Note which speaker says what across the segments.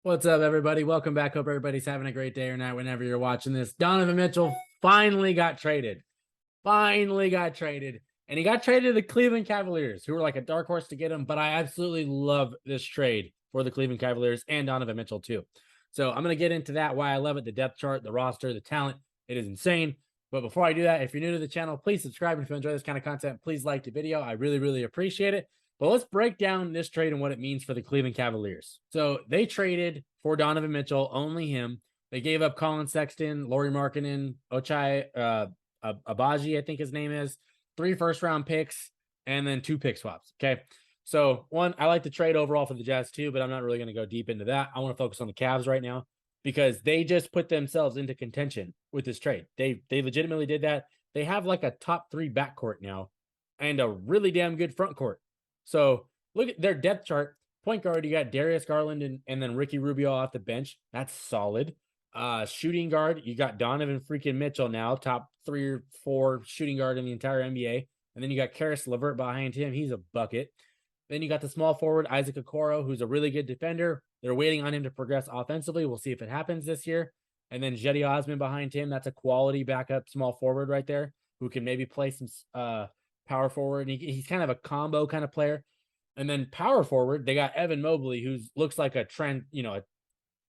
Speaker 1: What's up, everybody? Welcome back. Hope everybody's having a great day or night whenever you're watching this. Donovan Mitchell finally got traded. Finally got traded. And he got traded to the Cleveland Cavaliers, who were like a dark horse to get him. But I absolutely love this trade for the Cleveland Cavaliers and Donovan Mitchell, too. So I'm going to get into that, why I love it, the depth chart, the roster, the talent. It is insane. But before I do that, if you're new to the channel, please subscribe. And if you enjoy this kind of content, please like the video. I really, really appreciate it. But let's break down this trade and what it means for the Cleveland Cavaliers. So they traded for Donovan Mitchell, only him. They gave up Colin Sexton, Lauri Markkanen, Ochai Abaji, I think his name is, 3 first-round picks, and then 2 pick swaps. Okay. So, one, I like the trade overall for the Jazz too, but I'm not really going to go deep into that. I want to focus on the Cavs right now because they just put themselves into contention with this trade. They legitimately did that. They have like a top 3 backcourt now and a really damn good front court. So look at their depth chart. Point guard, you got Darius Garland and then Ricky Rubio off the bench. That's solid. Shooting guard, you got Donovan freaking Mitchell now, top 3 or 4 shooting guard in the entire NBA. And then you got Karis LeVert behind him. He's a bucket. Then you got the small forward, Isaac Okoro, who's a really good defender. They're waiting on him to progress offensively. We'll see if it happens this year. And then Jetty Osman behind him. That's a quality backup small forward right there who can maybe play some power forward. And he's kind of a combo kind of player. And then power forward, they got Evan Mobley, who looks like a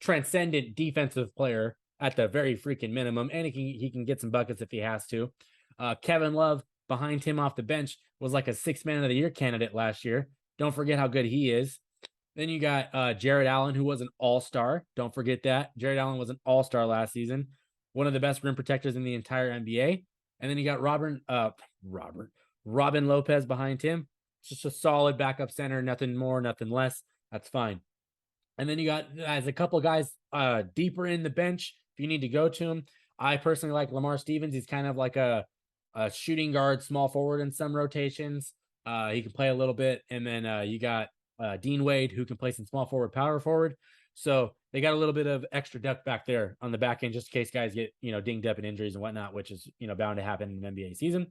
Speaker 1: transcendent defensive player at the very freaking minimum, and he can get some buckets if he has to. Kevin Love behind him off the bench was like a 6th man of the year candidate last year. Don't forget how good he is. Then you got Jarrett Allen, who was an all-star. Don't forget that. Jarrett Allen was an all-star last season. One of the best rim protectors in the entire NBA. And then you got Robin Lopez behind him. Just a solid backup center, nothing more, nothing less. That's fine. And then you got as a couple guys deeper in the bench if you need to go to him. I personally like Lamar Stevens. He's kind of like a shooting guard, small forward in some rotations. He can play a little bit. And then you got Dean Wade, who can play some small forward, power forward. So they got a little bit of extra depth back there on the back end, just in case guys get, dinged up in injuries and whatnot, which is, bound to happen in an NBA season.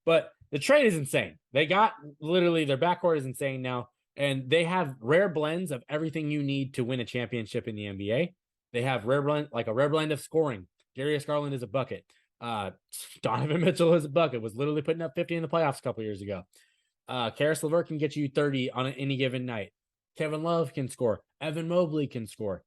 Speaker 1: But the trade is insane. They got literally their backcourt is insane now. And they have rare blends of everything you need to win a championship in the NBA. They have a rare blend of scoring. Darius Garland is a bucket. Donovan Mitchell is a bucket, was literally putting up 50 in the playoffs a couple years ago. Karis LeVert can get you 30 on any given night. Kevin Love can score. Evan Mobley can score.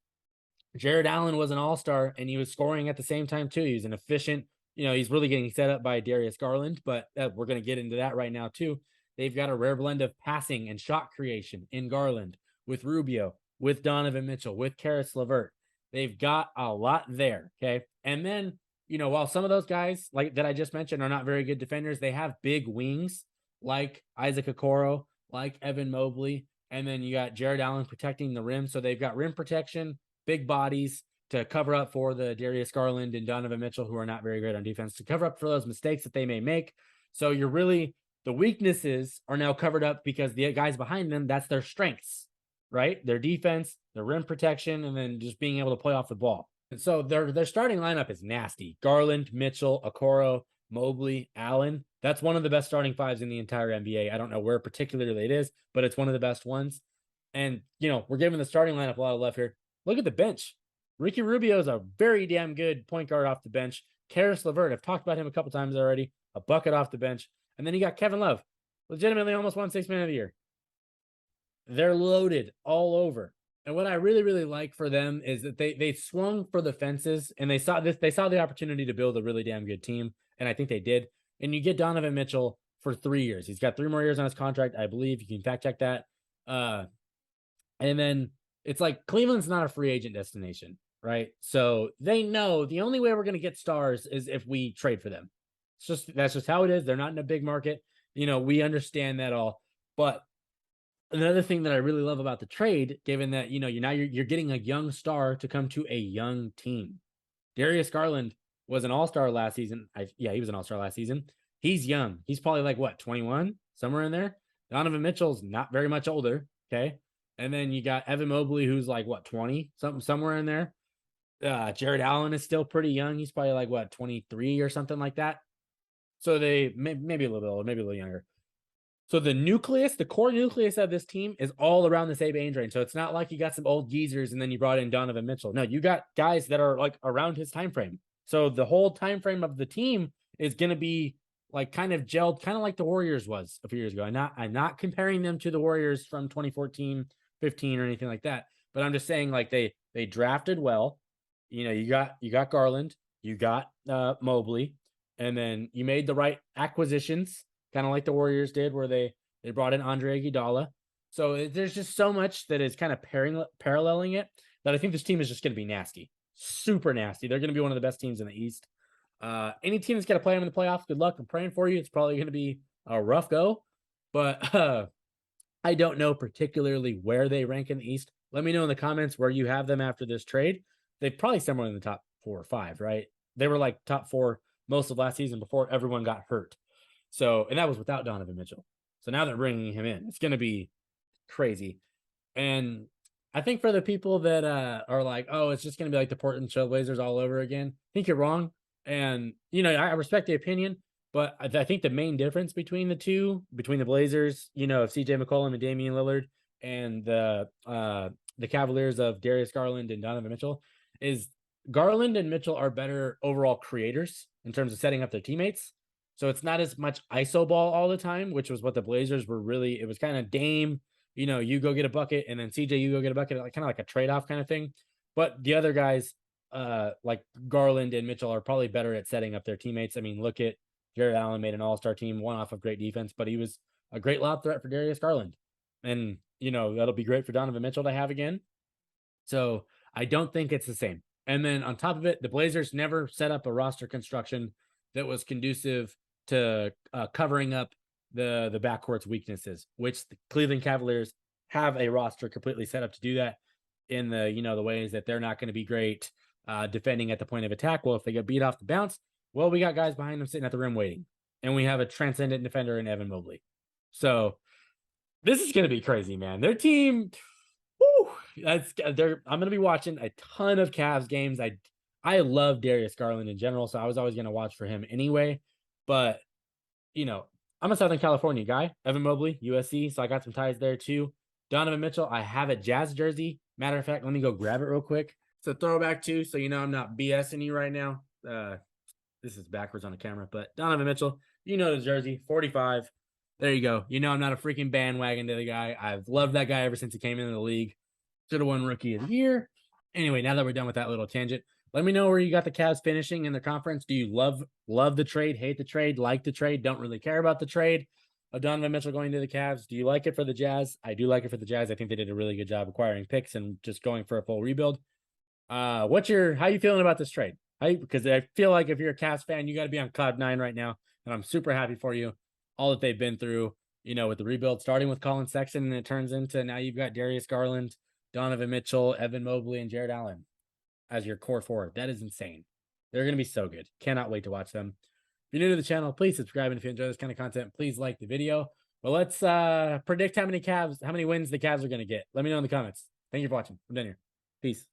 Speaker 1: Jarrett Allen was an all-star, and he was scoring at the same time, too. He was an efficient, he's really getting set up by Darius Garland, but we're going to get into that right now, too. They've got a rare blend of passing and shot creation in Garland with Rubio, with Donovan Mitchell, with Karis LeVert. They've got a lot there, okay? And then, while some of those guys like that I just mentioned are not very good defenders, they have big wings like Isaac Okoro, like Evan Mobley, and then you got Jarrett Allen protecting the rim. So they've got rim protection, big bodies to cover up for the Darius Garland and Donovan Mitchell, who are not very great on defense, to cover up for those mistakes that they may make. So you're really the weaknesses are now covered up because the guys behind them, that's their strengths, right? Their defense, their rim protection, and then just being able to play off the ball. And so their starting lineup is nasty. Garland, Mitchell, Okoro, Mobley, Allen. That's one of the best starting fives in the entire NBA. I don't know where particularly it is, but it's one of the best ones. And, we're giving the starting lineup a lot of love here. Look at the bench. Ricky Rubio is a very damn good point guard off the bench. Karis LeVert, I've talked about him a couple times already, a bucket off the bench. And then you got Kevin Love, legitimately almost won 6th man of the year. They're loaded all over. And what I really, really like for them is that they swung for the fences and they saw the opportunity to build a really damn good team. And I think they did. And you get Donovan Mitchell for 3 years. He's got 3 more years on his contract, I believe. You can fact check that. And then it's like Cleveland's not a free agent destination, right? So they know the only way we're going to get stars is if we trade for them. That's just how it is. They're not in a big market. We understand that all. But another thing that I really love about the trade, given that, you're getting a young star to come to a young team. Darius Garland was an all-star last season. He was an all-star last season. He's young. He's probably like, 21? Somewhere in there. Donovan Mitchell's not very much older, okay? And then you got Evan Mobley, who's like, 20? Somewhere in there. Jarrett Allen is still pretty young. He's probably like, 23 or something like that. So they maybe a little bit older, maybe a little younger. So the nucleus, the core nucleus of this team is all around the same age range. So it's not like you got some old geezers and then you brought in Donovan Mitchell. No, you got guys that are like around his time frame. So the whole time frame of the team is going to be like kind of gelled, kind of like the Warriors was a few years ago. I'm not comparing them to the Warriors from 2014, 15 or anything like that. But I'm just saying like they drafted well. You know, you got Garland, you got Mobley, and then you made the right acquisitions, kind of like the Warriors did, where they brought in Andre Iguodala. So there's just so much that is kind of paralleling it that I think this team is just going to be nasty, super nasty. They're going to be one of the best teams in the East. Any team that's going to play them in the playoffs, good luck. I'm praying for you. It's probably going to be a rough go, but I don't know particularly where they rank in the East. Let me know in the comments where you have them after this trade. They're probably somewhere in the top 4 or 5, right? They were like top 4 most of last season before everyone got hurt. So, and that was without Donovan Mitchell. So now they're bringing him in. It's going to be crazy. And I think for the people that are like, oh, it's just going to be like the Portland Trailblazers all over again, I think you're wrong. And, you know, I respect the opinion, but I think the main difference between the two, between the Blazers, you know, of CJ McCollum and Damian Lillard, and the Cavaliers of Darius Garland and Donovan Mitchell, is Garland and Mitchell are better overall creators in terms of setting up their teammates. So it's not as much ISO ball all the time, which was what the Blazers were really. It was kind of Dame, you know, you go get a bucket, and then CJ, you go get a bucket, like kind of like a trade-off kind of thing. But the other guys, like Garland and Mitchell, are probably better at setting up their teammates. I mean, look at Jarrett Allen, made an all-star team, one off of great defense, but he was a great lob threat for Darius Garland. And, you know, that'll be great for Donovan Mitchell to have again. So I don't think it's the same. And then on top of it, the Blazers never set up a roster construction that was conducive to covering up the backcourt's weaknesses, which the Cleveland Cavaliers have a roster completely set up to do that in the, you know, the ways that they're not going to be great defending at the point of attack. Well, if they get beat off the bounce, well, we got guys behind them sitting at the rim waiting, and we have a transcendent defender in Evan Mobley. So this is going to be crazy, man. Their team, whew, I'm going to be watching a ton of Cavs games. I love Darius Garland in general, so I was always going to watch for him anyway. But, you know, I'm a Southern California guy. Evan Mobley, USC, so I got some ties there too. Donovan Mitchell, I have a Jazz jersey. Matter of fact, let me go grab it real quick. It's a throwback too, so you know I'm not BSing you right now. This is backwards on the camera, but Donovan Mitchell, you know the jersey, 45. There you go. You know I'm not a freaking bandwagon to the guy. I've loved that guy ever since he came into the league. Should have won Rookie of the Year. Anyway, now that we're done with that little tangent, let me know where you got the Cavs finishing in the conference. Do you love the trade, hate the trade, like the trade, don't really care about the trade of Donovan Mitchell going to the Cavs? Do you like it for the Jazz? I do like it for the Jazz. I think they did a really good job acquiring picks and just going for a full rebuild. How you feeling about this trade? Because I feel like if you're a Cavs fan, you got to be on cloud 9 right now, and I'm super happy for you. All that they've been through, you know, with the rebuild, starting with Colin Sexton, and it turns into now you've got Darius Garland, Donovan Mitchell, Evan Mobley, and Jarrett Allen as your core forward. That is insane. They're going to be so good. Cannot wait to watch them. If you're new to the channel, please subscribe. And if you enjoy this kind of content, please like the video. But let's predict how many wins the Cavs are going to get. Let me know in the comments. Thank you for watching. I'm done here. Peace.